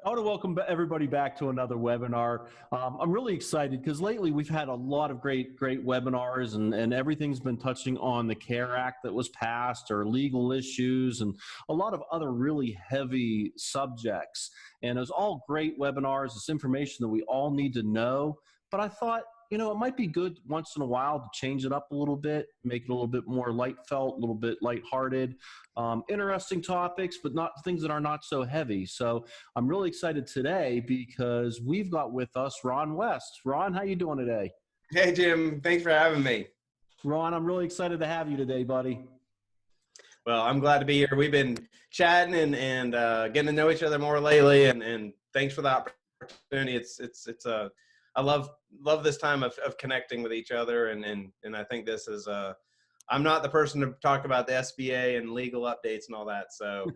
I want to welcome everybody back to another webinar. I'm really excited because lately we've had a lot of great webinars, and everything's been touching on the CARE Act that was passed, or legal issues, and a lot of other really heavy subjects. And it was all great webinars. It's information that we all need to know. But I thought, it might be good once in a while to change it up a little bit, make it a little bit more light felt, a little bit lighthearted, interesting topics, but not things that are not so heavy. So I'm really excited today because we've got with us Ron West. Ron, how you doing today? Hey, Jim. Thanks for having me. Ron, I'm really excited to have you today, buddy. Well, I'm glad to be here. We've been chatting and getting to know each other more lately, and thanks for the opportunity. I love this time of connecting with each other, and I think this is I'm not the person to talk about the SBA and legal updates and all that. So,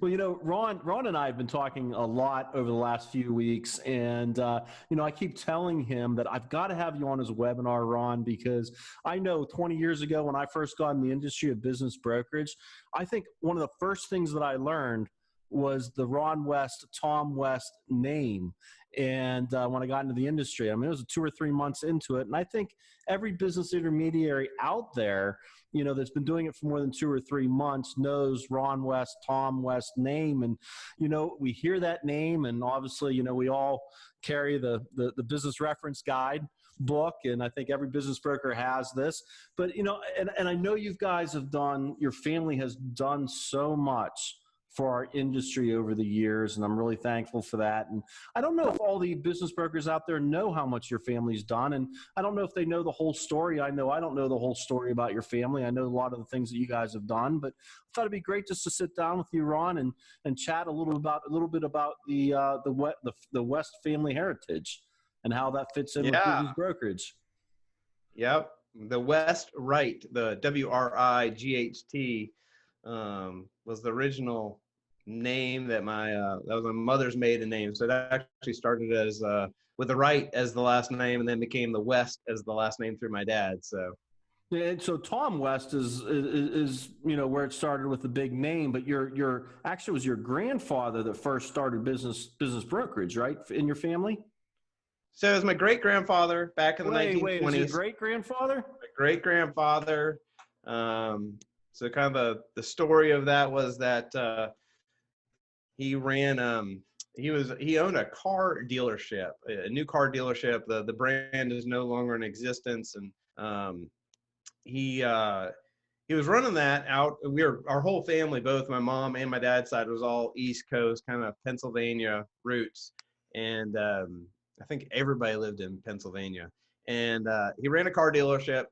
well, Ron and I have been talking a lot over the last few weeks, and I keep telling him that I've got to have you on as a webinar, Ron, because I know 20 years ago when I first got in the industry of business brokerage, I think one of the first things that I learned was the Ron West, Tom West name. And when I got into the industry, it was 2 or 3 months into it. And I think every business intermediary out there, that's been doing it for more than 2 or 3 months knows Ron West, Tom West name. And, we hear that name, and obviously, we all carry the business reference guide book, and I think every business broker has this. But, and I know you guys your family has done so much for our industry over the years, and I'm really thankful for that. And I don't know if all the business brokers out there know how much your family's done, and I don't know if they know the whole story. I know I don't know the whole story about your family. I know a lot of the things that you guys have done, but I thought it'd be great just to sit down with you, Ron, and chat a little bit about the West family heritage and how that fits in with business brokerage. Yep, the West Wright, the WRIGHT, was the original name that that was my mother's maiden name. So that actually started as with the Wright as the last name, and then became the West as the last name through my dad. So, and so Tom West is where it started with the big name, but your actually was your grandfather that first started business brokerage, right, in your family? So it was my great grandfather back in the 1920s. Wait, is your great grandfather? My great grandfather. So kind of the story of that was that he ran he owned a car dealership, a new car dealership. The brand is no longer in existence, and he was running that out. Our whole family, both my mom and my dad's side, was all East Coast, kind of Pennsylvania roots, and I think everybody lived in Pennsylvania. And he ran a car dealership.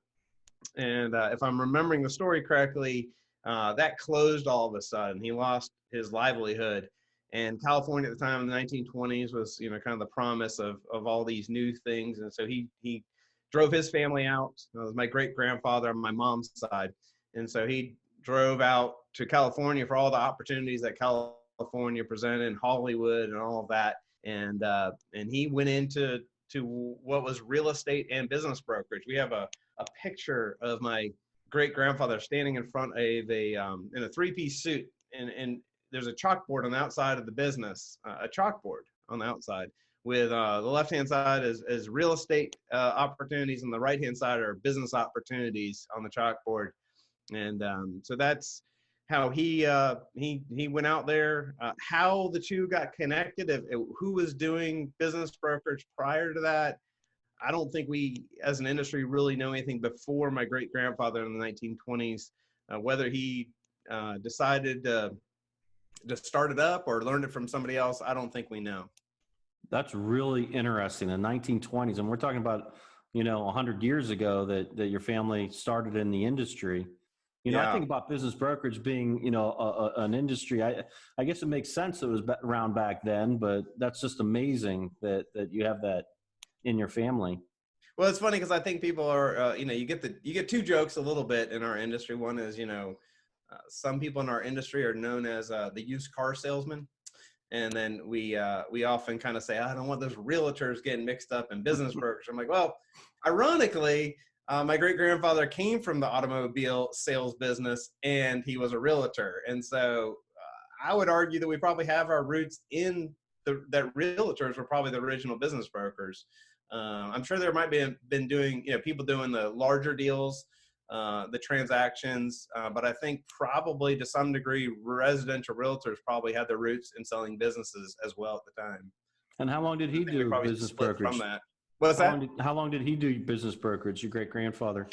And if I'm remembering the story correctly, that closed all of a sudden. He lost his livelihood. And California at the time in the 1920s was, kind of the promise of all these new things. And so he drove his family out. It was my great grandfather on my mom's side. And so he drove out to California for all the opportunities that California presented, and Hollywood and all of that. And he went into what was real estate and business brokerage. We have a picture of my great grandfather standing in front of in a three-piece suit, and there's a chalkboard on the outside of the business, a chalkboard on the outside with the left-hand side is real estate opportunities, and the right-hand side are business opportunities on the chalkboard. And so that's how he went out there. How the two got connected, who was doing business brokerage prior to that, I don't think we, as an industry, really know anything before my great-grandfather in the 1920s. Whether he decided to start it up or learned it from somebody else, I don't think we know. That's really interesting. The 1920s, and we're talking about, 100 years ago that your family started in the industry. I think about business brokerage being, an industry. I guess it makes sense it was around back then, but that's just amazing that you have that in your family. Well, it's funny because I think people are, you get two jokes a little bit in our industry. One is, some people in our industry are known as the used car salesman. And then we often kind of say, I don't want those realtors getting mixed up in business brokerage. I'm like, well, ironically, my great-grandfather came from the automobile sales business, and he was a realtor. And so I would argue that we probably have our roots in that realtors were probably the original business brokers. I'm sure there might be been doing, people doing the larger deals, the transactions, but I think probably to some degree residential realtors probably had their roots in selling businesses as well at the time. And how long did he They do probably business split from brokerage? that. What's that? How long did he do business brokerage, your great grandfather?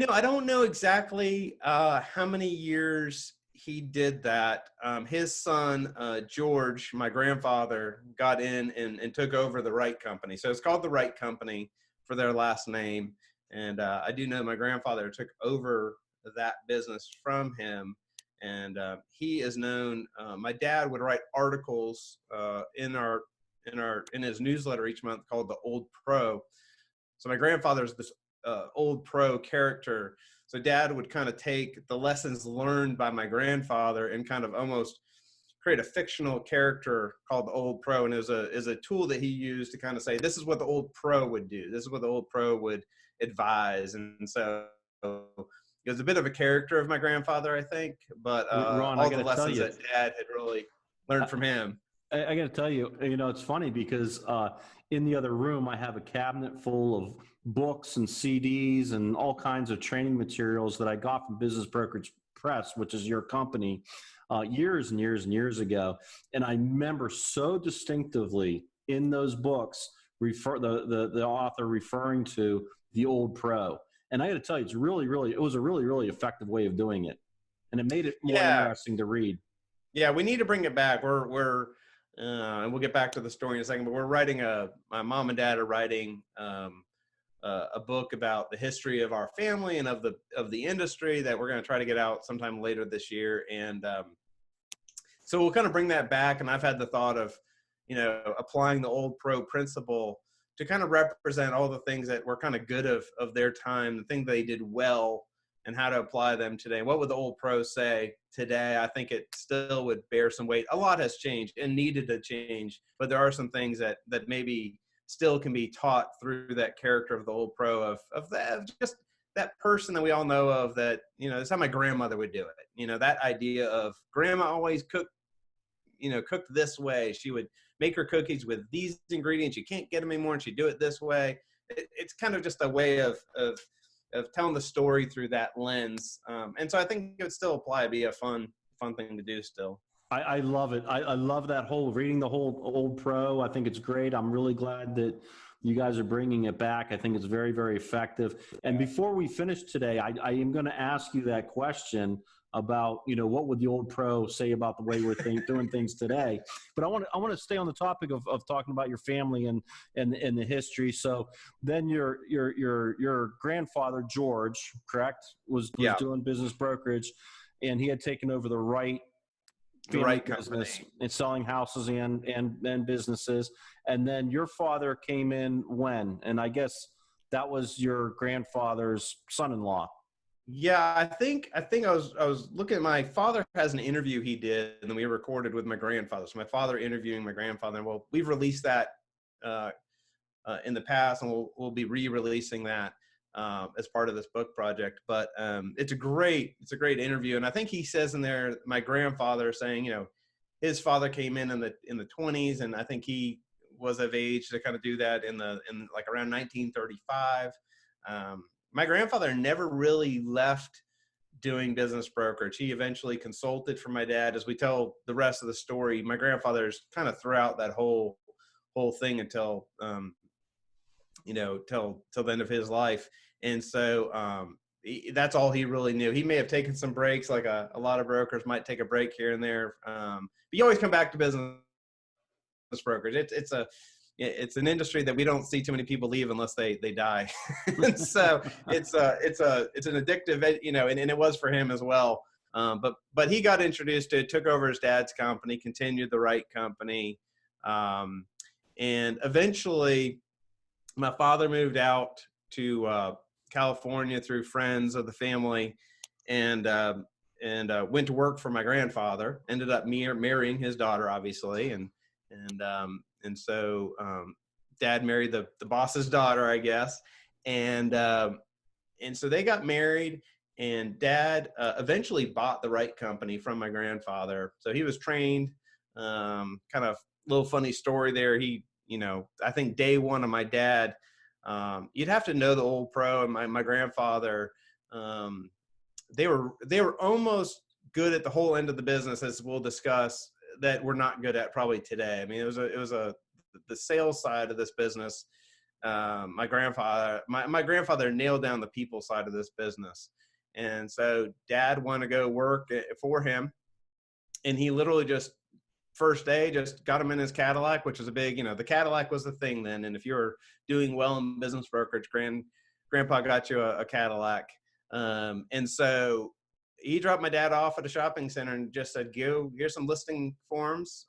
I don't know exactly how many years he did that. His son, George, my grandfather, got in and took over the Wright company. So it's called the Wright company for their last name. And I do know my grandfather took over that business from him. And he is known. My dad would write articles in his newsletter each month called the Old Pro. So my grandfather's this old pro character. So dad would kind of take the lessons learned by my grandfather and kind of almost create a fictional character called the old pro. And it is a tool that he used to kind of say, this is what the old pro would do. This is what the old pro would advise. And so it was a bit of a character of my grandfather, I think, but Ron, I all got the to tell lessons you, that dad had really learned from him. I got to tell you, it's funny because in the other room, I have a cabinet full of books and CDs and all kinds of training materials that I got from Business Brokerage Press, which is your company, years and years and years ago. And I remember so distinctively in those books, the author referring to the old pro. And I got to tell you, it was a really, really effective way of doing it. And it made it more interesting to read. Yeah, we need to bring it back. And we'll get back to the story in a second, but my mom and dad are writing a book about the history of our family and of the industry that we're going to try to get out sometime later this year. And so we'll kind of bring that back. And I've had the thought of, applying the old pro principle to kind of represent all the things that were kind of good of their time, the things they did well, and how to apply them today. What would the old pro say today? I think it still would bear some weight. A lot has changed and needed to change, but there are some things that maybe still can be taught through that character of the old pro of just that person that we all know of that, that's how my grandmother would do it. That idea of grandma always cooked this way. She would make her cookies with these ingredients. You can't get them anymore, and she'd do it this way. It's kind of just a way of telling the story through that lens. And so I think it would still apply. It'd be a fun thing to do still. I love it. I love that reading the whole old pro. I think it's great. I'm really glad that you guys are bringing it back. I think it's very, very effective. And before we finish today, I am going to ask you that question about, what would the old pro say about the way we're doing things today? But I want to stay on the topic of talking about your family and the history. So then your grandfather, George, correct, was doing business brokerage, and he had taken over the Wright business and selling houses and businesses. And then your father came in when? And I guess that was your grandfather's son-in-law. Yeah, I think I was looking at, my father has an interview he did and we recorded with my grandfather. So my father interviewing my grandfather. Well, we've released that in the past, and we'll be re-releasing that as part of this book project. But it's a great interview, and I think he says in there, my grandfather saying, his father came in the 20s, and I think he was of age to kind of do that in like around 1935. My grandfather never really left doing business brokerage. He eventually consulted for my dad. As we tell the rest of the story, my grandfather's kind of throughout that whole thing until till the end of his life. And so that's all he really knew. He may have taken some breaks, like a lot of brokers might take a break here and there. But you always come back to business brokerage. It's an industry that we don't see too many people leave unless they die. And so it's an addictive, and it was for him as well. But he got introduced to it, took over his dad's company, continued the Wright company. And eventually my father moved out to California through friends of the family, and went to work for my grandfather, ended up marrying his daughter, obviously. And so dad married the boss's daughter, I guess. And so they got married, And Dad eventually bought the Wright company from my grandfather. So he was trained. Kind of little funny story there. I think day one of my dad, you'd have to know the old pro and my grandfather. They were almost good at the whole end of the business, as we'll discuss, that we're not good at probably today. I mean, it was the sales side of this business. My grandfather nailed down the people side of this business. And so Dad wanted to go work for him. And he literally just first day just got him in his Cadillac, which was a big, the Cadillac was the thing then. And if you were doing well in business brokerage, grandpa got you a Cadillac. And so he dropped my dad off at a shopping center and just said, here's some listing forms,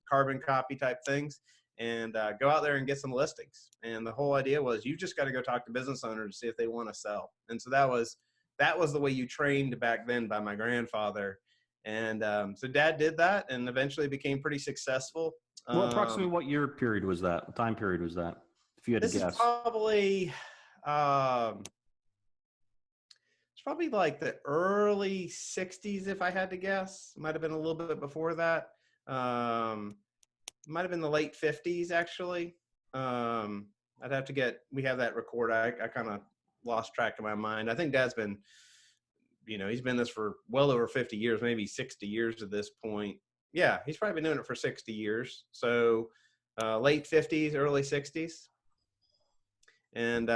carbon copy type things, and go out there and get some listings. And the whole idea was you just got to go talk to business owners to see if they want to sell. And so that was the way you trained back then by my grandfather. And so Dad did that and eventually became pretty successful. Well, approximately what year period was that? What time period was that? If you had to guess. Is probably, it's probably like the early 60s, if I had to guess. Might have been a little bit before that. Might have been the late 50s, actually. I'd have to we have that record. I kind of lost track of my mind. I think Dad's been, he's been this for well over 50 years, maybe 60 years at this point. Yeah, he's probably been doing it for 60 years. So late 50s, early 60s. And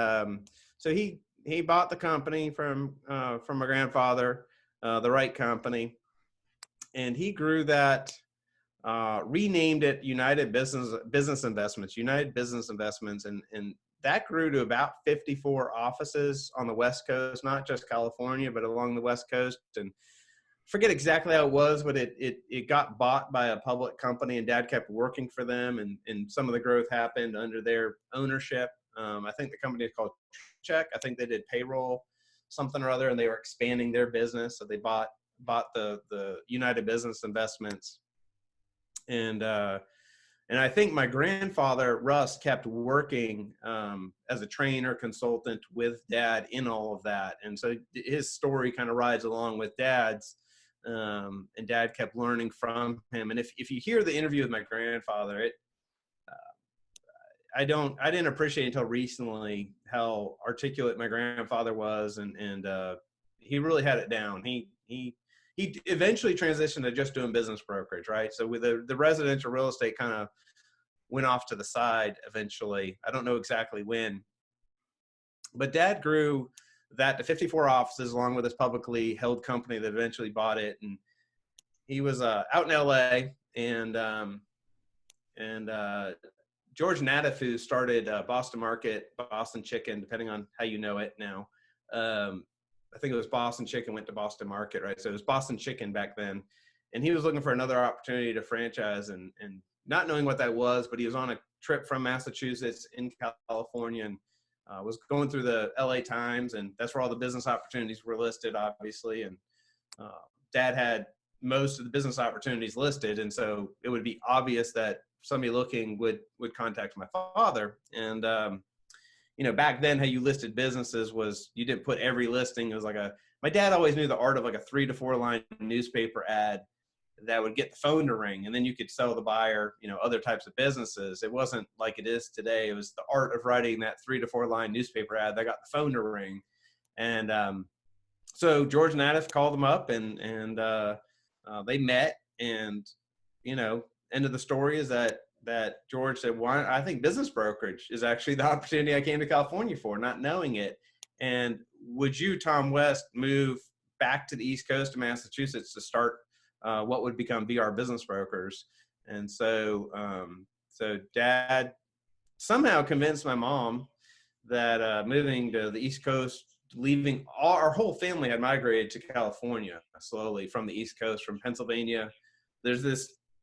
so he bought the company from my grandfather, the Wright company, and he grew that, renamed it United Business Investments, and that grew to about 54 offices on the West Coast, not just California, but along the West Coast. And forget exactly how it was, but it got bought by a public company, and Dad kept working for them, and some of the growth happened under their ownership. I think the company is called Check. I think they did payroll, something or other, and they were expanding their business. So they bought the United Business Investments. And I think my grandfather, Russ, kept working as a trainer consultant with Dad in all of that. And so his story kind of rides along with Dad's, and Dad kept learning from him. And if you hear the interview with my grandfather, I didn't appreciate until recently how articulate my grandfather was, and he really had it down. He eventually transitioned to just doing business brokerage, right? So with the residential real estate kind of went off to the side eventually. I don't know exactly when, but Dad grew that to 54 offices along with his publicly held company that eventually bought it. And he was out in LA, and George Nadafu started Boston Market, Boston Chicken, depending on how you know it now. I think it was Boston Chicken went to Boston Market, right? So it was Boston Chicken back then. And he was looking for another opportunity to franchise and not knowing what that was, but he was on a trip from Massachusetts in California and was going through the LA Times, and that's where all the business opportunities were listed, obviously. And Dad had most of the business opportunities listed. And so it would be obvious that somebody looking would contact my father. And, back then how you listed businesses was you didn't put every listing. It was like my dad always knew the art of like a 3 to 4 line newspaper ad that would get the phone to ring, and then you could sell the buyer, other types of businesses. It wasn't like it is today. It was the art of writing that 3 to 4 line newspaper ad that got the phone to ring. And so George Nadaff called them up, and they met, and end of the story is that George said, "Why? I think business brokerage is actually the opportunity I came to California for, not knowing it. And would you, Tom West, move back to the East Coast of Massachusetts to start what would become BR Business Brokers?" And so Dad somehow convinced my mom that moving to the East Coast, leaving our whole family had migrated to California slowly from the East Coast, from Pennsylvania.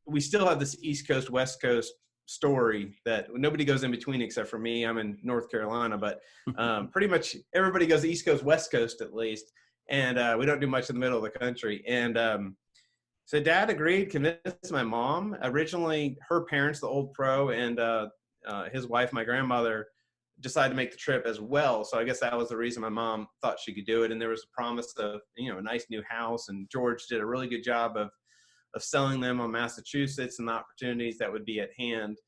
We still have this East Coast, West Coast story that nobody goes in between except for me. I'm in North Carolina, but pretty much everybody goes East Coast, West Coast at least. And we don't do much in the middle of the country. And so Dad agreed, convinced my mom. Originally, her parents, the old pro, and his wife, my grandmother, decided to make the trip as well. So I guess that was the reason my mom thought she could do it. And there was a promise of, a nice new house. And George did a really good job of selling them on Massachusetts and the opportunities that would be at hand.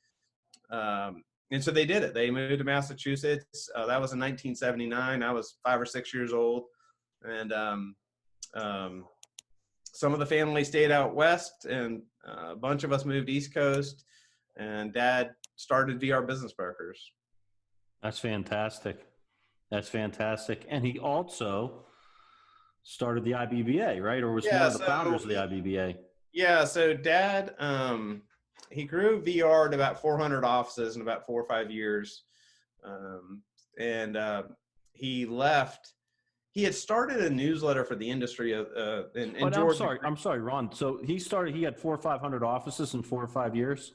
And so they did it. They moved to Massachusetts. That was in 1979. I was 5 or 6 years old. And some of the family stayed out west, and a bunch of us moved East Coast. And Dad started VR Business Brokers. That's fantastic. That's fantastic. And he also started the IBBA, right? Or was one of the founders of the IBBA? Yeah. So Dad, he grew VR to about 400 offices in about 4 or 5 years. And he left. He had started a newsletter for the industry. I'm sorry, Ron. So he had 400 or 500 offices in 4 or 5 years?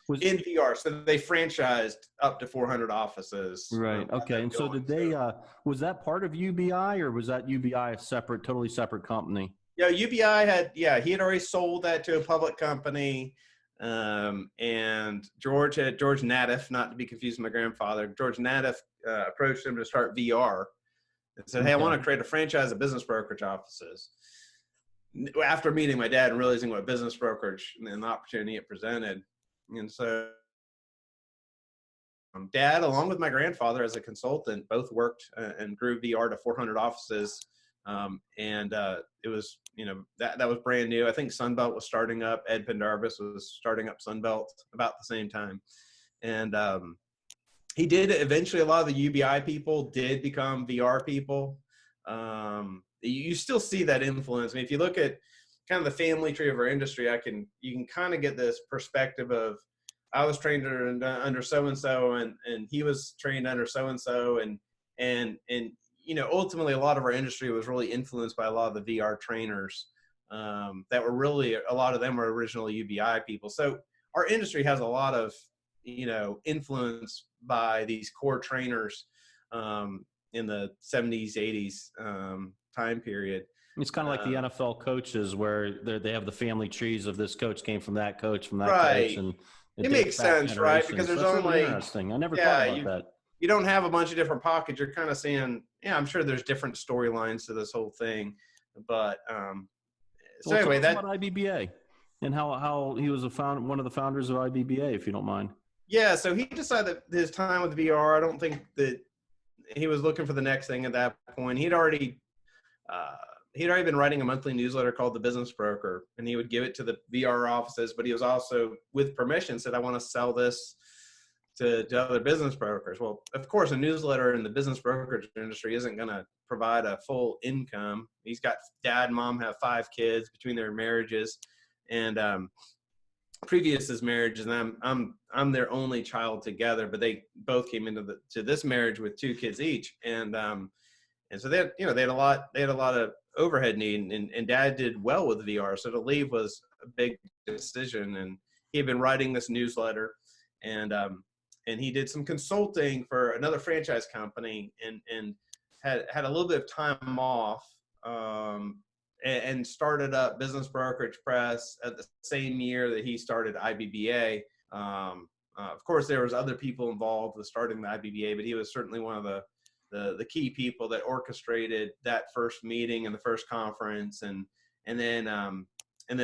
In VR. So they franchised up to 400 offices. Right. Okay. And so did they, was that part of UBI, or was that UBI a totally separate company? Yeah, UBI he had already sold that to a public company. And George Nadiff, not to be confused with my grandfather, George Nadiff approached him to start VR and said, "Hey, I want to create a franchise of business brokerage offices." After meeting my dad and realizing what business brokerage and the opportunity it presented. And so Dad, along with my grandfather as a consultant, both worked and grew VR to 400 offices. It was, that was brand new. I think Sunbelt was starting up. Ed Pendarvis was starting up Sunbelt about the same time. And he did eventually. A lot of the UBI people did become VR people. You still see that influence. I mean, if you look at kind of the family tree of our industry, you can kind of get this perspective of, I was trained under so-and-so and he was trained under so-and-so. And ultimately a lot of our industry was really influenced by a lot of the VR trainers that were really, a lot of them were original UBI people. So our industry has a lot of, influence by these core trainers in the 70s, 80s time period. It's kind of like the NFL coaches where they have the family trees of this coach came from that coach, from that right. coach. And it makes sense, right? Because there's only really interesting. I never thought about that. You don't have a bunch of different pockets. You're kind of saying, I'm sure there's different storylines to this whole thing. But anyway, that's about IBBA and how he was one of the founders of IBBA, if you don't mind. Yeah, so he decided that his time with VR, I don't think that he was looking for the next thing at that point. He'd already been writing a monthly newsletter called The Business Broker, and he would give it to the VR offices, but he was also, with permission, said, I want to sell this to other business brokers. Well, of course, a newsletter in the business brokerage industry isn't going to provide a full income. He's got dad and mom have 5 kids between their marriages, and previous his marriages, and I'm their only child together, but they both came into this marriage with 2 kids each, and so they had a lot of overhead need, and Dad did well with VR, so to leave was a big decision. And he had been writing this newsletter, and he did some consulting for another franchise company, and had a little bit of time off, and started up Business Brokerage Press at the same year that he started IBBA. Of course, there was other people involved with starting the IBBA, but he was certainly one of the key people that orchestrated that first meeting and the first conference. And then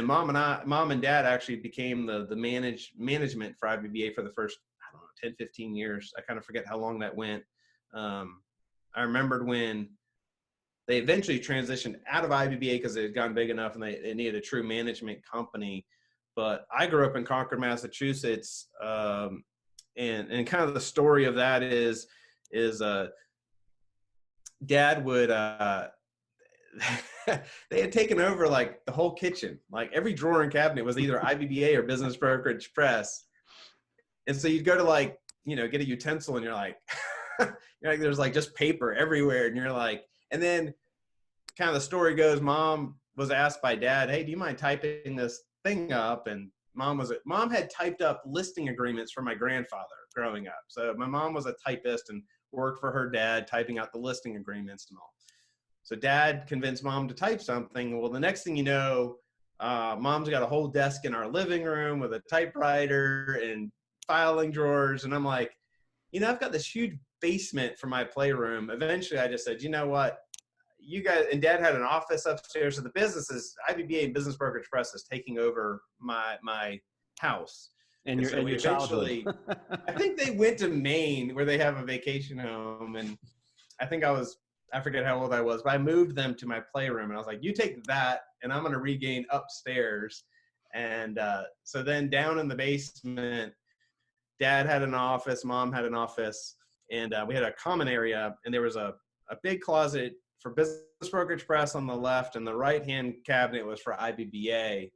mom and dad actually became the management for IBBA for the first, 10, 15 years. I kind of forget how long that went. I remembered when they eventually transitioned out of IBBA because it had gotten big enough and they needed a true management company. But I grew up in Concord, Massachusetts. And kind of the story of that is Dad would, they had taken over like the whole kitchen, like every drawer and cabinet was either IBBA or Business Brokerage Press. And so you'd go to get a utensil and you're like, there's like just paper everywhere. And you're like, and then kind of the story goes, Mom was asked by Dad, hey, do you mind typing this thing up? And Mom had typed up listing agreements for my grandfather growing up. So my mom was a typist and worked for her dad, typing out the listing agreements and all. So Dad convinced Mom to type something. Well, the next thing you know, Mom's got a whole desk in our living room with a typewriter and filing drawers. And I'm like, I've got this huge basement for my playroom. Eventually I just said, you know what, you guys, and Dad had an office upstairs. So the business is IBBA Business Brokerage Press is taking over my house. And so we your childhood. eventually, I think they went to Maine where they have a vacation home. And I think I forget how old I was, but I moved them to my playroom and I was like, you take that and I'm going to regain upstairs. And so then down in the basement, Dad had an office, Mom had an office, and we had a common area, and there was a big closet for Business Brokerage Press on the left, and the right-hand cabinet was for IBBA.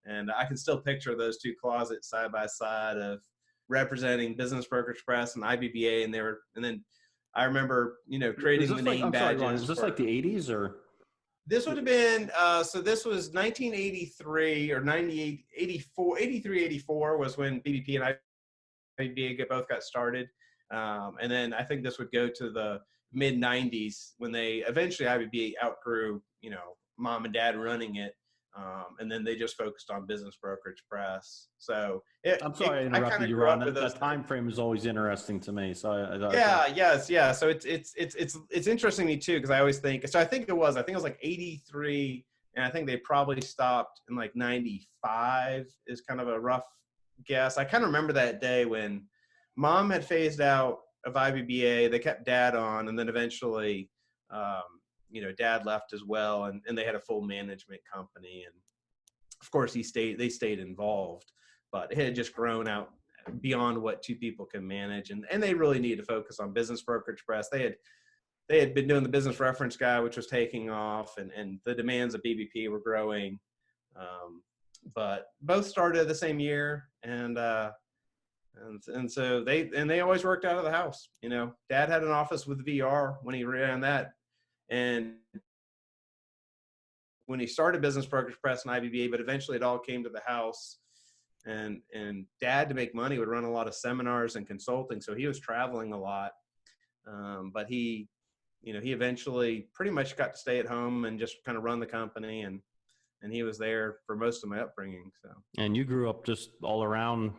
And I can still picture those two closets side by side of representing Business Brokerage Press and IBBA, and then I remember, creating the name badges. I'm sorry, Ron, is this like the 80s or? This would have been, so this was 1983 or 83, 84 was when BBP and IBBA both got started. And then I think this would go to the mid 90s when they eventually IBBA outgrew, Mom and Dad running it. And then they just focused on Business Brokerage Press. So I'm sorry I interrupted you, Ron. That time frame is always interesting to me. So yeah. So it's interesting to me too, because I always think. So I think it was like 83, and I think they probably stopped in like 95 is kind of a rough guess. I kind of remember that day when Mom had phased out of IBBA. They kept Dad on, and then eventually. Dad left as well, and they had a full management company, and of course they stayed involved, but it had just grown out beyond what two people can manage, and they really needed to focus on Business Brokerage Press. They had been doing the Business Reference Guide, which was taking off, and the demands of BBP were growing, but both started the same year, and so they always worked out of the house. Dad had an office with VR when he ran that. And when he started Business Brokerage Press and IBBA, but eventually it all came to the house, and Dad, to make money, would run a lot of seminars and consulting. So he was traveling a lot. But he eventually pretty much got to stay at home and just kind of run the company. And he was there for most of my upbringing. So. And you grew up just all around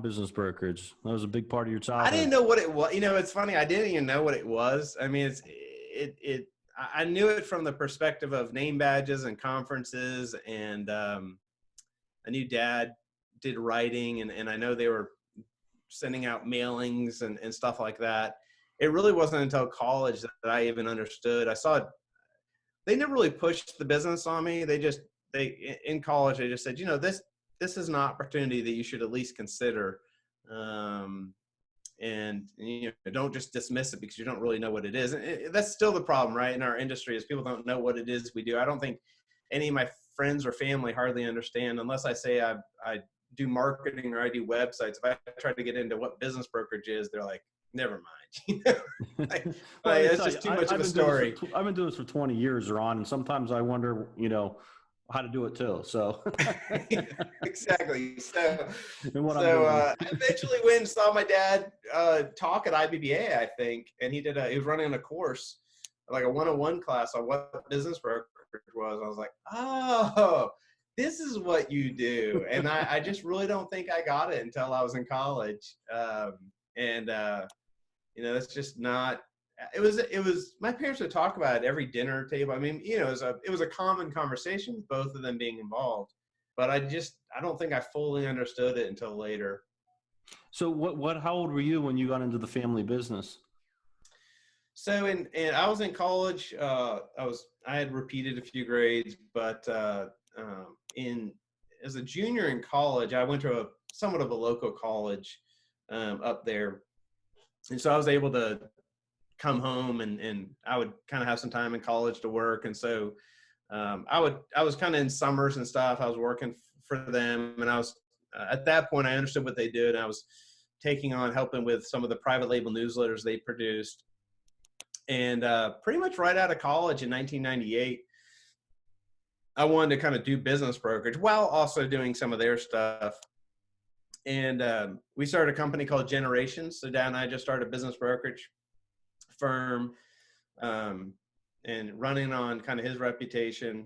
business brokerage. That was a big part of your childhood. I didn't know what it was. It's funny. I didn't even know what it was. I mean, I knew it from the perspective of name badges and conferences, and I knew Dad did writing, and I know they were sending out mailings and stuff like that. It really wasn't until college that I even understood. I saw they never really pushed the business on me. In college they just said, this is an opportunity that you should at least consider. And don't just dismiss it because you don't really know what it is. And that's still the problem, right? In our industry, is people don't know what it is we do. I don't think any of my friends or family hardly understand, unless I say I do marketing or I do websites. If I try to get into what business brokerage is, they're like, never mind. It's just too much of a story. I've been doing this for 20 years, Ron, and sometimes I wonder, how to do it too. So exactly. So I eventually went and saw my dad talk at IBBA, I think, and he was running a course, like a 101 class on what business brokerage was. I was like, oh, this is what you do. And I just really don't think I got it until I was in college. That's just not. It was my parents would talk about it every dinner table. I mean, it was a common conversation with both of them being involved, but I don't think I fully understood it until later. So how old were you when you got into the family business? So I was in college. I had repeated a few grades, but as a junior in college, I went to somewhat of a local college up there, and so I was able to come home and I would kind of have some time in college to work. And so I was kind of in summers and stuff. I was working for them, and I was at that point I understood what they did. And I was taking on helping with some of the private label newsletters they produced. And pretty much right out of college in 1998, I wanted to kind of do business brokerage while also doing some of their stuff. And we started a company called Generations. So Dad and I just started a business brokerage firm, and running on kind of his reputation.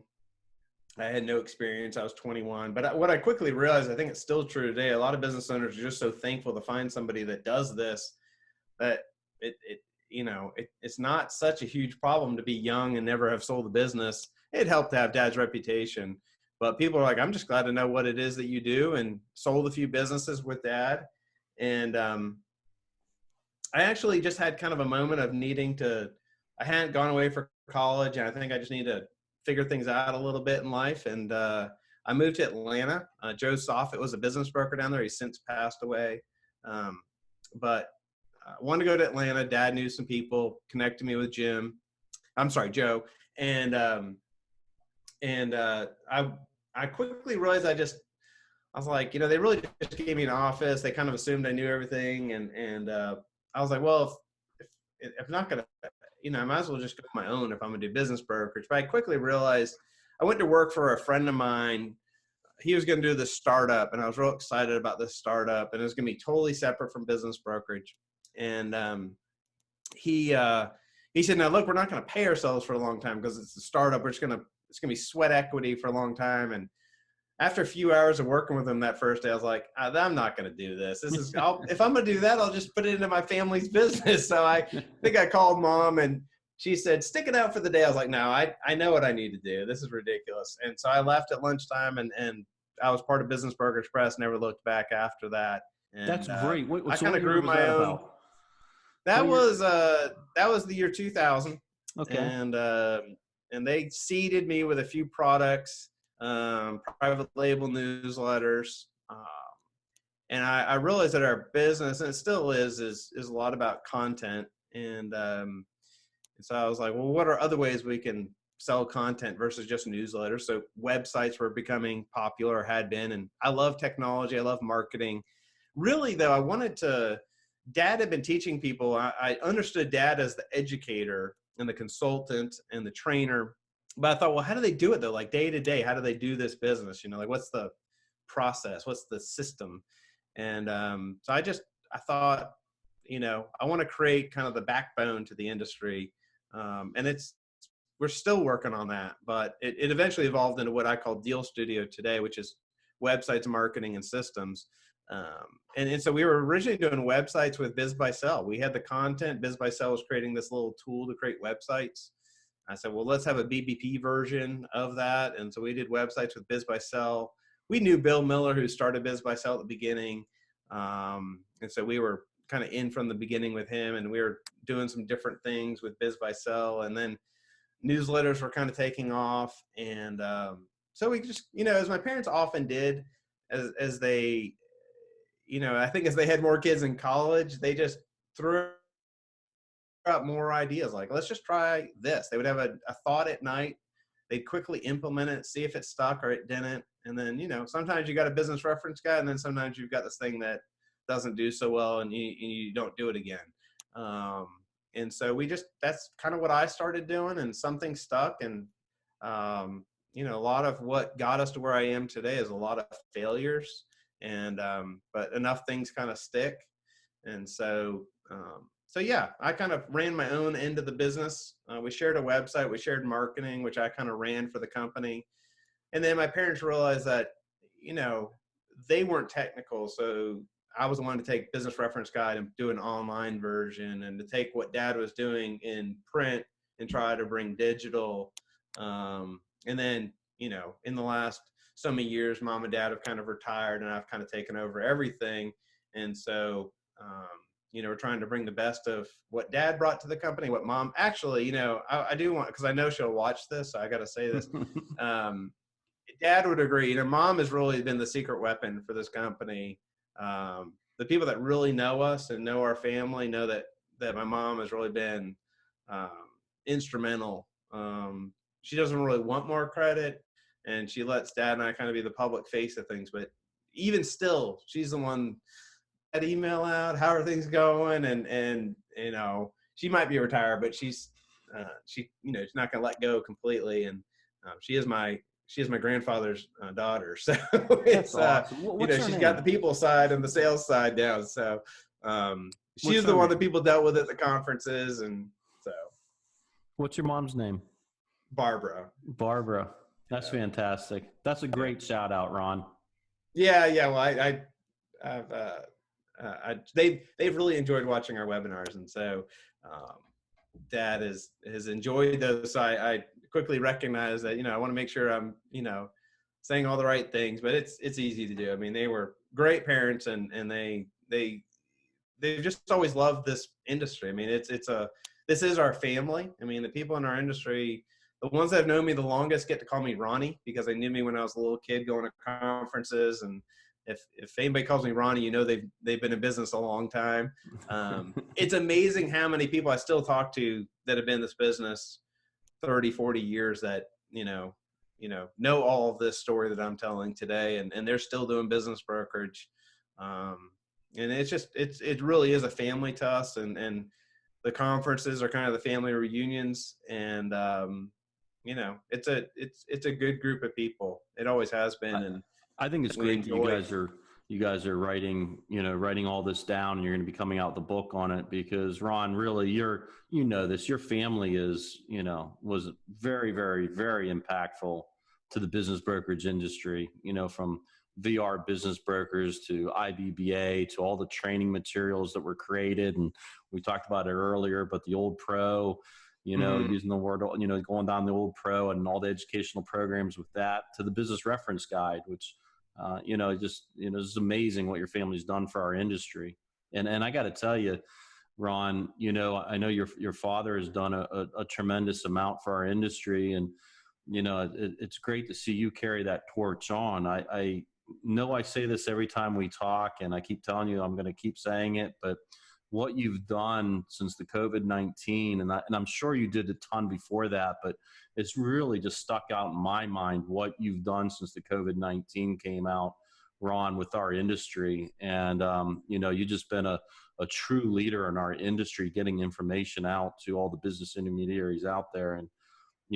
I had no experience. I was 21, but what I quickly realized, I think it's still true today, a lot of business owners are just so thankful to find somebody that does this, that it's not such a huge problem to be young and never have sold a business. It helped to have Dad's reputation, but people are like, I'm just glad to know what it is that you do, and sold a few businesses with Dad. And I actually just had kind of a moment of I hadn't gone away for college, and I think I just need to figure things out a little bit in life. And I moved to Atlanta. Joe Soffit was a business broker down there. He's since passed away. But I wanted to go to Atlanta. Dad knew some people, connected me with Joe. And I quickly realized I was like, they really just gave me an office. They kind of assumed I knew everything. And I was like, well, if I'm not going to, I might as well just go my own if I'm going to do business brokerage. But I quickly realized I went to work for a friend of mine. He was going to do this startup, and I was real excited about this startup, and it was going to be totally separate from business brokerage. And he said, now look, we're not going to pay ourselves for a long time because it's a startup. It's going to be sweat equity for a long time. And after a few hours of working with him that first day, I was like, I'm not going to do this. If I'm going to do that, I'll just put it into my family's business. So I think I called Mom, and she said, stick it out for the day. I was like, no, I know what I need to do. This is ridiculous. And so I left at lunchtime, and I was part of Business Brokerage Press, never looked back after that. And that's great. I kind of grew my own. That was the year 2000. Okay. And they seeded me with a few products, private label newsletters. And I realized that our business, and it still is a lot about content. And so I was like, well, what are other ways we can sell content versus just newsletters? So websites were becoming popular, or had been. And I love technology. I love marketing. Really, though, Dad had been teaching people. I understood Dad as the educator and the consultant and the trainer. But I thought, well, how do they do it, though? Like day to day, how do they do this business? Like what's the process? What's the system? And so I thought, I want to create kind of the backbone to the industry. And we're still working on that, but it eventually evolved into what I call Deal Studio today, which is websites, marketing, and systems. And so we were originally doing websites with Biz by Sell. We had the content. Biz by Sell was creating this little tool to create websites. I said, well, let's have a BBP version of that. And so we did websites with Biz by Sell. We knew Bill Miller, who started Biz by Sell at the beginning. And so we were kind of in from the beginning with him, and we were doing some different things with Biz by Sell. And then newsletters were kind of taking off. And so we just, as my parents often did, as they, I think as they had more kids in college, they just threw out more ideas. Like, let's just try this. They would have a thought at night. They'd quickly implement it, see if it stuck or it didn't. And then, sometimes you got a business reference guide, and then sometimes you've got this thing that doesn't do so well, and you don't do it again. And so that's kind of what I started doing, and something stuck. And, a lot of what got us to where I am today is a lot of failures. And, but enough things kind of stick. And so yeah, I kind of ran my own end of the business. We shared a website, we shared marketing, which I kind of ran for the company. And then my parents realized that, they weren't technical. So I was the one to take Business Reference Guide and do an online version, and to take what Dad was doing in print and try to bring digital. And then, in the last so many years, Mom and Dad have kind of retired, and I've kind of taken over everything. And so, we're trying to bring the best of what Dad brought to the company, what Mom actually, I do want, because I know she'll watch this, so I got to say this. Dad would agree. Mom has really been the secret weapon for this company. The people that really know us and know our family know that my mom has really been instrumental. She doesn't really want more credit, and she lets Dad and I kind of be the public face of things. But even still, she's the one that email out, how are things going? And she might be retired, but she's not going to let go completely. And she is my grandfather's daughter. So it's, awesome. She's got the people side and the sales side down. So she's the one that people dealt with at the conferences. And so. What's your mom's name? Barbara. That's fantastic. That's a great shout out, Ron. Yeah. Well, I've they've really enjoyed watching our webinars, and so Dad has enjoyed those. So I quickly recognize that, I want to make sure I'm, saying all the right things, but it's easy to do. I mean, they were great parents, and they've just always loved this industry. I mean, this is our family. I mean, the people in our industry, the ones that have known me the longest get to call me Ronnie, because they knew me when I was a little kid going to conferences. And if anybody calls me Ronnie, they've been in business a long time. It's amazing how many people I still talk to that have been in this business 30, 40 years that, know all of this story that I'm telling today, and they're still doing business brokerage. And it really is a family to us, and the conferences are kind of the family reunions, and it's a good group of people. It always has been, and I think it's great that you guys are writing all this down, and you're going to be coming out with a book on it, because Ron, really, your family was very, very, very impactful to the business brokerage industry, from VR business brokers to IBBA to all the training materials that were created. And we talked about it earlier, but the old pro, using the word, going down the old pro and all the educational programs with that, to the business reference guide, which, it's amazing what your family's done for our industry. And I got to tell you, Ron, I know your father has done a tremendous amount for our industry, and, it's great to see you carry that torch on. I know I say this every time we talk, and I keep telling you I'm going to keep saying it, but what you've done since the COVID-19, and I'm sure you did a ton before that, but it's really just stuck out in my mind what you've done since the COVID-19 came out, Ron, with our industry. And, you've just been a true leader in our industry, getting information out to all the business intermediaries out there. And,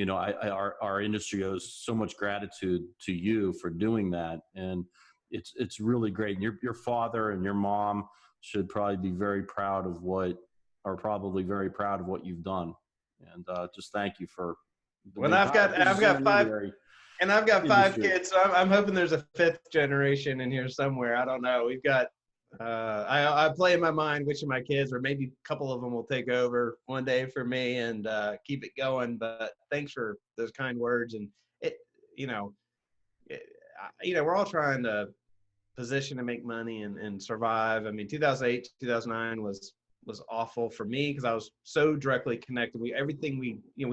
our industry owes so much gratitude to you for doing that. And it's really great. And your father and your mom should probably be very proud of what you've done. And just thank you for. Well, I've got 5 kids, so I'm hoping there's a 5th generation in here somewhere. I don't know. We've got. I play in my mind which of my kids, or maybe a couple of them, will take over one day for me and keep it going. But thanks for those kind words. And we're all trying to position to make money and survive. I mean, 2008, 2009 was awful for me, because I was so directly connected. We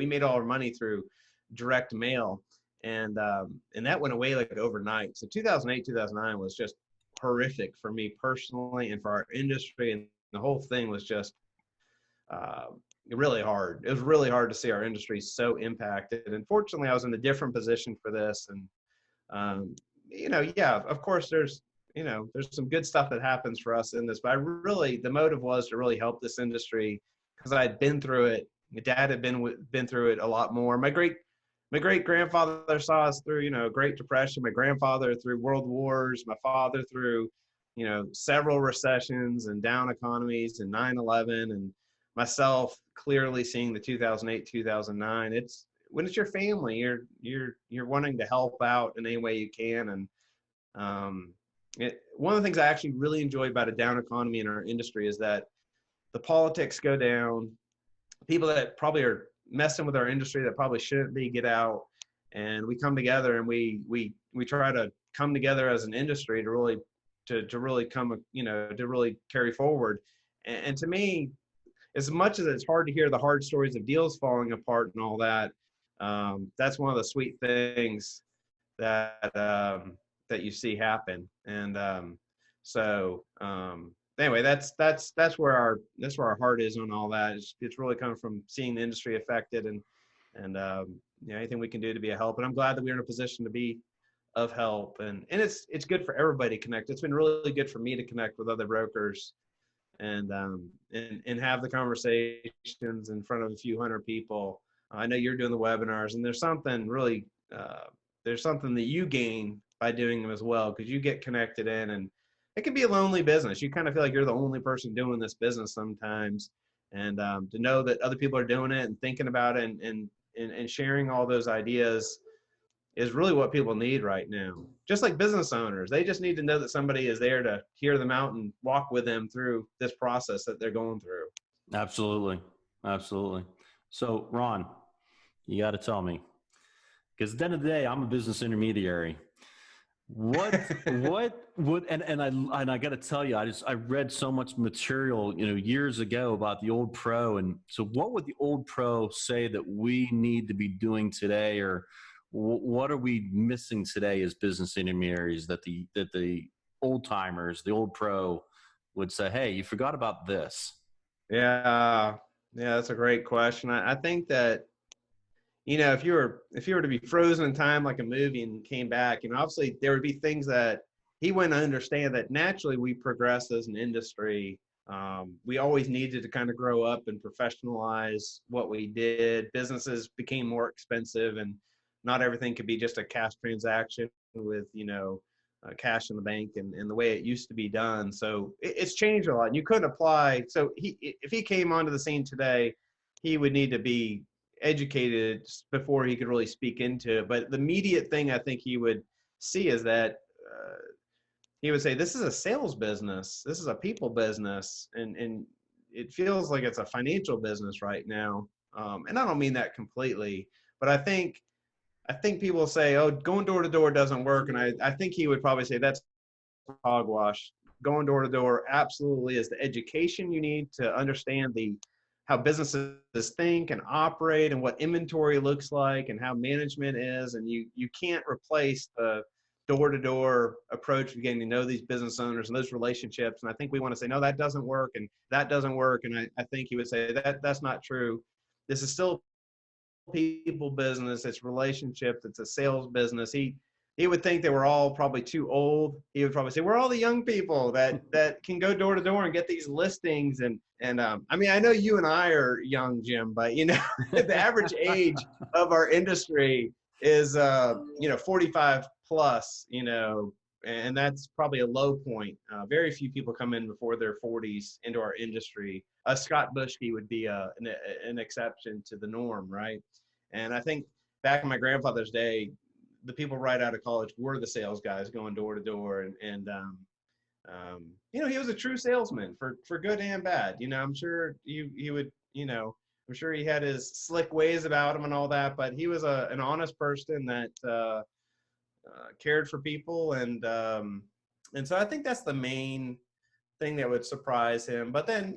made all our money through direct mail, and that went away like overnight. So 2008, 2009 was just horrific for me personally and for our industry, and the whole thing was just really hard. It was really hard to see our industry so impacted. And fortunately, I was in a different position for this, and of course there's some good stuff that happens for us in this, but the motive was to really help this industry, because I had been through it. My dad had been through it a lot more. My great grandfather saw us through, Great Depression. My grandfather through world wars. My father through, several recessions and down economies and 9/11, and myself clearly seeing the 2008, 2009. When it's your family, you're wanting to help out in any way you can. And one of the things I actually really enjoy about a down economy in our industry is that the politics go down. People that probably are messing with our industry that probably shouldn't be get out, and we come together, and we try to come together as an industry to really carry forward. And to me, as much as it's hard to hear the hard stories of deals falling apart and all that, that's one of the sweet things that you see happen. And anyway, that's where our heart is on all that. It's really coming from seeing the industry affected, and anything we can do to be a help. And I'm glad that we're in a position to be of help. And it's good for everybody to connect. It's been really good for me to connect with other brokers and have the conversations in front of a few hundred people. I know you're doing the webinars, and there's something that you gain by doing them as well, because you get connected in, and it can be a lonely business. You kind of feel like you're the only person doing this business sometimes. And to know that other people are doing it and thinking about it and sharing all those ideas, is really what people need right now. Just like business owners, they just need to know that somebody is there to hear them out and walk with them through this process that they're going through. Absolutely. Absolutely. So Ron, you got to tell me, because at the end of the day, I'm a business intermediary. What would, and I got to tell you, I read so much material, years ago about the old pro. And so what would the old pro say that we need to be doing today, or what are we missing today as business intermediaries that the old timers, the old pro would say, hey, you forgot about this? Yeah. Yeah. That's a great question. I think that, if you were to be frozen in time like a movie and came back, obviously there would be things that he wouldn't understand, that naturally we progress as an industry. We always needed to kind of grow up and professionalize what we did. Businesses became more expensive, and not everything could be just a cash transaction with, cash in the bank and the way it used to be done. So it's changed a lot, and you couldn't apply. So if he came onto the scene today, he would need to be educated before he could really speak into it. But the immediate thing I think he would see is that he would say, this is a sales business. This is a people business. And it feels like it's a financial business right now. And I don't mean that completely, but I think people say, oh, going door to door doesn't work. And I think he would probably say that's hogwash. Going door to door absolutely is the education you need to understand how businesses think and operate, and what inventory looks like, and how management is. And you can't replace the door-to-door approach of getting to know these business owners and those relationships. And I think we want to say, no, that doesn't work, and that doesn't work. And I think he would say that's not true. This is still people business. It's relationships. It's a sales business. He would think they were all probably too old. He would probably say, we're all the young people that can go door to door and get these listings. And I mean, I know you and I are young, Jim, but the average age of our industry is 45 plus, and that's probably a low point. Very few people come in before their 40s into our industry. Scott Bushke would be an exception to the norm, right? And I think back in my grandfather's day, the people right out of college were the sales guys going door to door. And he was a true salesman for good and bad. I'm sure he would, I'm sure he had his slick ways about him and all that, but he was an honest person that cared for people. And so I think that's the main thing that would surprise him. But then,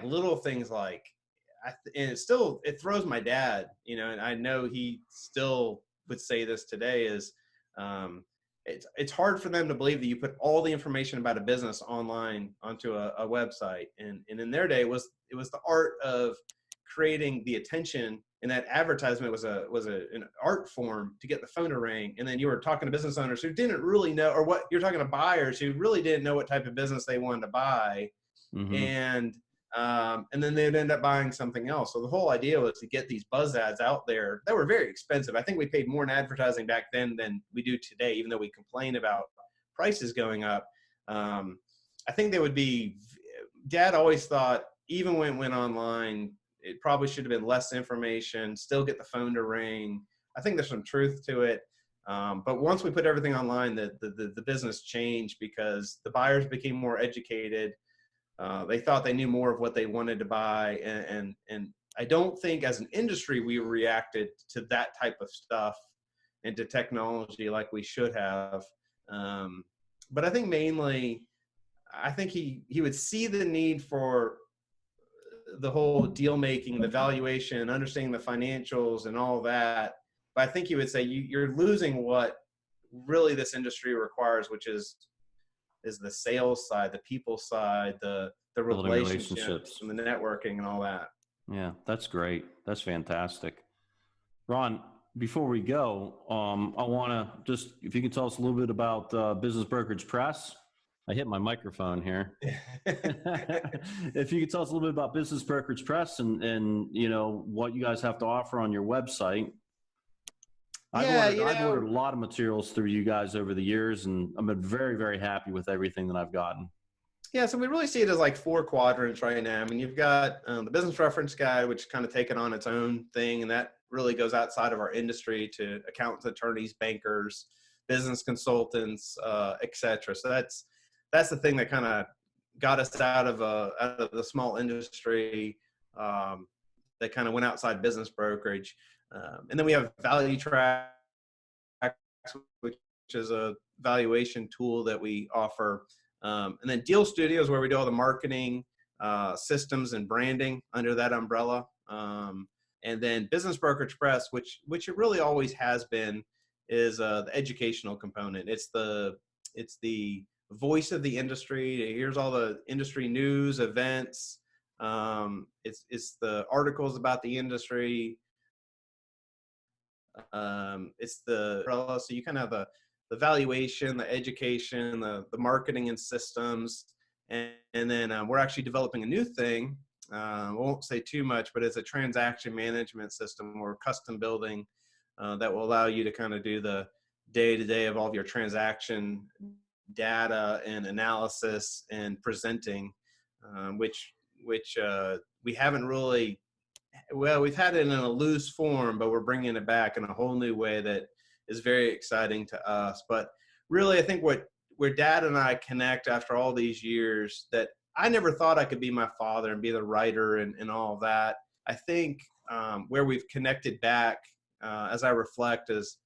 little things like, and it throws my dad, and I know he still would say this today, is it's hard for them to believe that you put all the information about a business online onto a website. And in their day, it was the art of creating the attention, and that advertisement was an art form to get the phone to ring. And then you were talking to business owners who didn't really know, or what you're talking to buyers who really didn't know what type of business they wanted to buy. Mm-hmm. And then they'd end up buying something else. So the whole idea was to get these buzz ads out there that were very expensive. I think we paid more in advertising back then than we do today, even though we complain about prices going up. I think Dad always thought, even when it went online, it probably should have been less information, still get the phone to ring. I think there's some truth to it. But once we put everything online, the business changed because the buyers became more educated. They thought they knew more of what they wanted to buy. And I don't think as an industry, we reacted to that type of stuff and to technology like we should have. But I think mainly, he would see the need for the whole deal making, the valuation, understanding the financials and all that. But I think he would say you're losing what really this industry requires, which is the sales side, the people side, the relationships and the networking and all that. Yeah, that's great. That's fantastic. Ron, before we go, I want to just, if you could tell us a little bit about Business Brokerage Press. I hit my microphone here. If you could tell us a little bit about Business Brokerage Press and what you guys have to offer on your website. I've ordered a lot of materials through you guys over the years, and I've been very, very happy with everything that I've gotten. Yeah, so we really see it as like 4 quadrants right now. I mean, you've got the business reference guide, which kind of taken on its own thing, and that really goes outside of our industry to accountants, attorneys, bankers, business consultants, et cetera. So that's the thing that kind of got us out of the small industry that kind of went outside business brokerage. And then we have Value Track, which is a valuation tool that we offer. And then Deal Studios, where we do all the marketing, systems, and branding under that umbrella. And then Business Brokerage Press, which it really always has been, is the educational component. It's the voice of the industry. Here's all the industry news, events. It's the articles about the industry. It's the umbrella. So you kind of have the valuation, the education, the marketing and systems. And then we're actually developing a new thing. I won't say too much, but it's a transaction management system we're custom building that will allow you to kind of do the day-to-day of all of your transaction data and analysis and presenting, which we haven't really, well, we've had it in a loose form, but we're bringing it back in a whole new way that is very exciting to us. But really, I think where Dad and I connect after all these years, that I never thought I could be my father and be the writer and all of that. I think where we've connected back, as I reflect, is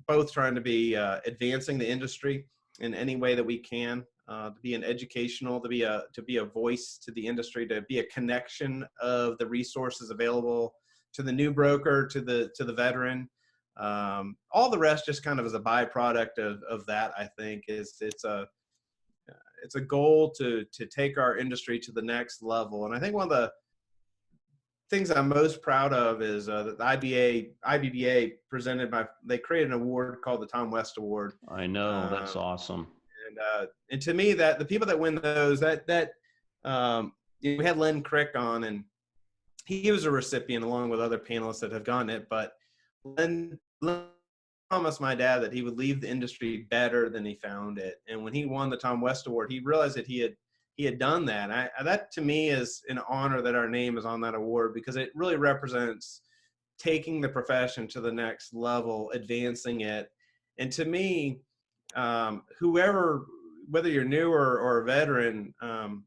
both trying to be advancing the industry in any way that we can, to be an educational, to be a voice to the industry, to be a connection of the resources available to the new broker, to the veteran. All the rest just kind of as a byproduct of that. I think it's a goal to take our industry to the next level. And I think one of the things I'm most proud of is that the IBBA they created an award called the Tom West Award. I know, that's awesome. And to me, that the people that win those, we had Len Crick on, and he was a recipient along with other panelists that have gotten it. But Len promised my dad that he would leave the industry better than he found it. And when he won the Tom West Award, he realized that he had done that. That to me is an honor that our name is on that award, because it really represents taking the profession to the next level, advancing it. And to me, whoever, whether you're new or a veteran,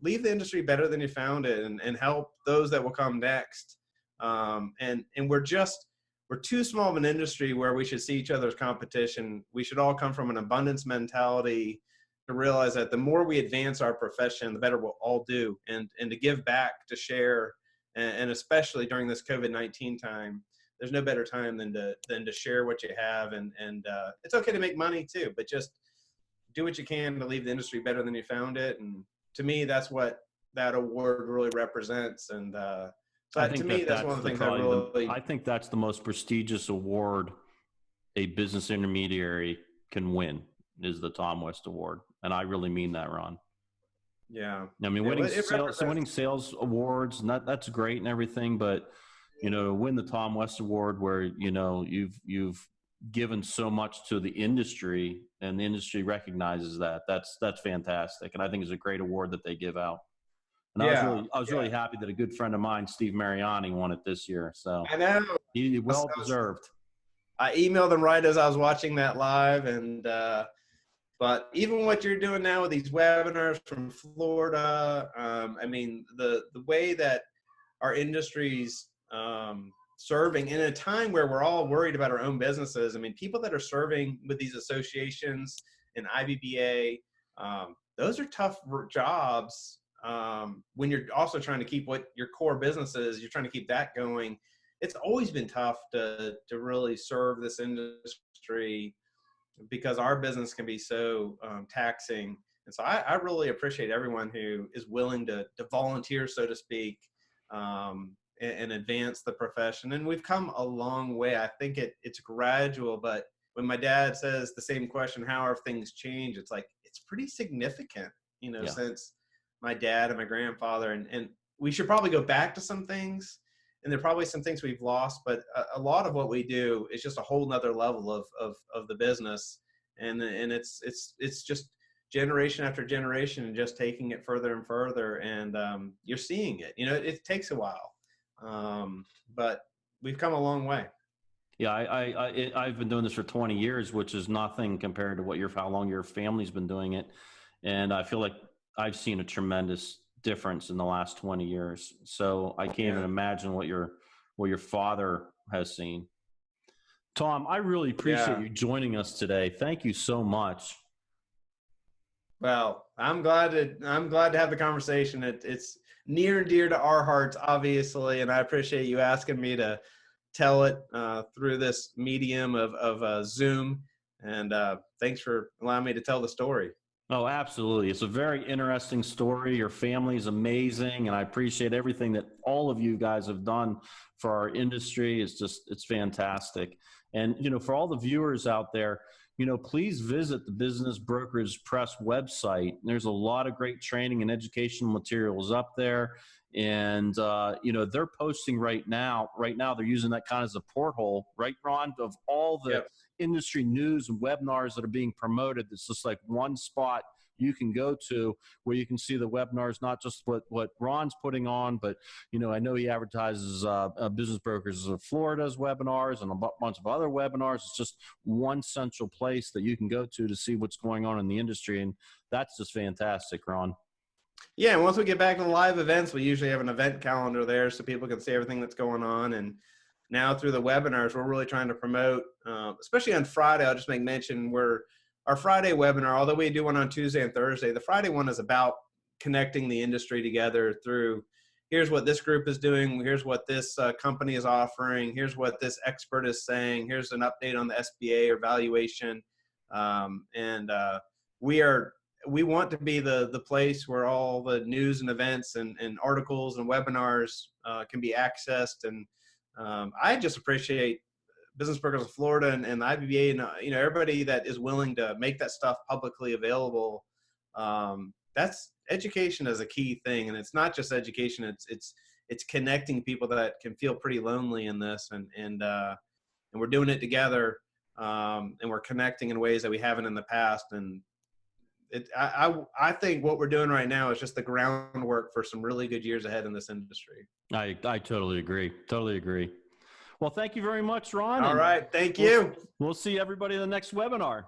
leave the industry better than you found it, and help those that will come next. And we're too small of an industry where we should see each other's competition. We should all come from an abundance mentality to realize that the more we advance our profession, the better we'll all do, and to give back, to share, and especially during this COVID-19 time, there's no better time than to share what you have. And it's okay to make money too, but just do what you can to leave the industry better than you found it. And to me, that's what that award really represents. And to me, that's one of the things I think that's the most prestigious award a business intermediary can win, is the Tom West Award. And I really mean that, Ron. Yeah. I mean, winning sales awards, and that's great and everything, but win the Tom West Award, where you've given so much to the industry, and the industry recognizes that. That's fantastic, and I think it's a great award that they give out. And I was really happy that a good friend of mine, Steve Mariani, won it this year. So I know he well deserved. I emailed him right as I was watching that live, and but even what you're doing now with these webinars from Florida, I mean, the way that our industry's serving in a time where we're all worried about our own businesses. I mean, people that are serving with these associations and IBBA, those are tough jobs. When you're also trying to keep what your core business is, you're trying to keep that going. It's always been tough to really serve this industry, because our business can be so taxing. And so I really appreciate everyone who is willing to volunteer, so to speak, and advance the profession. And we've come a long way. I think it's gradual, but when my dad says the same question, how have things changed? It's like, it's pretty significant, since my dad and my grandfather, and we should probably go back to some things, and there are probably some things we've lost, but a lot of what we do is just a whole nother level of the business. And it's just generation after generation and just taking it further and further. And you're seeing it. You know, it takes a while, but we've come a long way. Yeah, I've been doing this for 20 years, which is nothing compared to how long your family's been doing it. And I feel like I've seen a tremendous difference in the last 20 years. So I can't even imagine what your father has seen. Tom, I really appreciate you joining us today. Thank you so much. Well, I'm glad to have the conversation. It's near and dear to our hearts, obviously, and I appreciate you asking me to tell it through this medium of Zoom. And thanks for allowing me to tell the story. Oh, absolutely. It's a very interesting story. Your family is amazing, and I appreciate everything that all of you guys have done for our industry. It's fantastic. And, for all the viewers out there, please visit the Business Brokerage Press website. There's a lot of great training and educational materials up there. And, they're posting right now, they're using that kind of as a porthole, right, Ron, of all the industry news and webinars that are being promoted. It's just like one spot you can go to where you can see the webinars, not just what Ron's putting on, but, I know he advertises Business Brokers of Florida's webinars and a bunch of other webinars. It's just one central place that you can go to see what's going on in the industry. And that's just fantastic, Ron. Yeah, and once we get back to the live events, we usually have an event calendar there so people can see everything that's going on. And now through the webinars, we're really trying to promote, especially on Friday. I'll just make mention where our Friday webinar, although we do one on Tuesday and Thursday, the Friday one is about connecting the industry together through, here's what this group is doing, here's what this company is offering, here's what this expert is saying, here's an update on the SBA or valuation. We want to be the place where all the news and events and articles and webinars can be accessed. And I just appreciate Business Brokers of Florida and the IBBA and everybody that is willing to make that stuff publicly available. That's education is a key thing, and it's not just education. It's connecting people that can feel pretty lonely in this, and we're doing it together, and we're connecting in ways that we haven't in the past. And I think what we're doing right now is just the groundwork for some really good years ahead in this industry. I totally agree. Totally agree. Well, thank you very much, Ron. All right. Thank you. We'll see everybody in the next webinar.